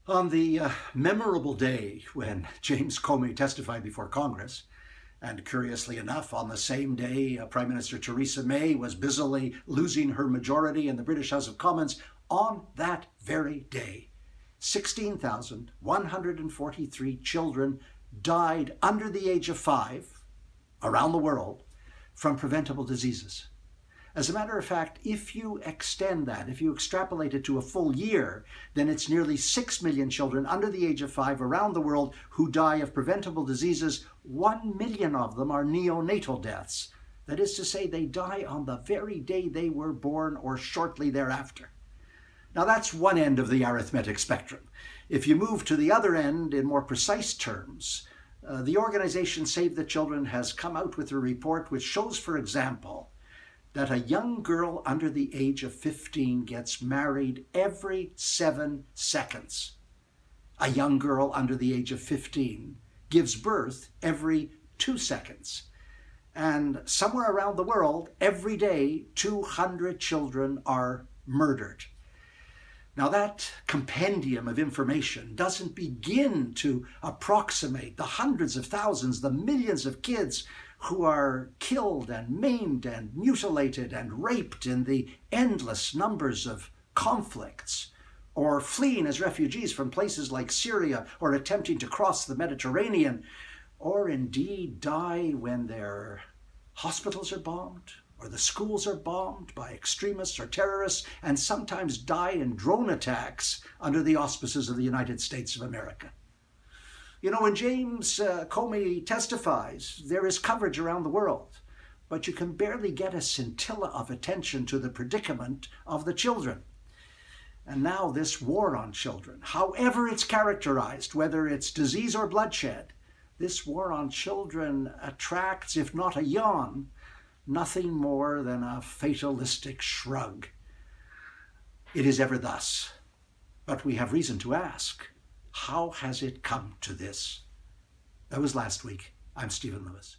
On the memorable day when James Comey testified before Congress, and curiously enough, on the same day Prime Minister Theresa May was busily losing her majority in the British House of Commons, on that very day, 16,143 children died under the age of 5 around the world from preventable diseases. As a matter of fact, if you extend that, if you extrapolate it to a full year, then it's nearly 6 million children under the age of 5 around the world who die of preventable diseases. 1 million of them are neonatal deaths. That is to say, they die on the very day they were born or shortly thereafter. Now that's one end of the arithmetic spectrum. If you move to the other end in more precise terms, the organization Save the Children has come out with a report which shows, for example, that a young girl under the age of 15 gets married every 7 seconds. A young girl under the age of 15 gives birth every 2 seconds. And somewhere around the world, every day, 200 children are murdered. Now that compendium of information doesn't begin to approximate the hundreds of thousands, the millions of kids who are killed and maimed and mutilated and raped in the endless numbers of conflicts, or fleeing as refugees from places like Syria, or attempting to cross the Mediterranean, or indeed die when their hospitals are bombed, or the schools are bombed by extremists or terrorists, and sometimes die in drone attacks under the auspices of the United States of America. You know, when James Comey testifies, there is coverage around the world, but you can barely get a scintilla of attention to the predicament of the children. And now this war on children, however it's characterized, whether it's disease or bloodshed, this war on children attracts, if not a yawn, nothing more than a fatalistic shrug. It is ever thus, but we have reason to ask, how has it come to this? That was last week. I'm Stephen Lewis.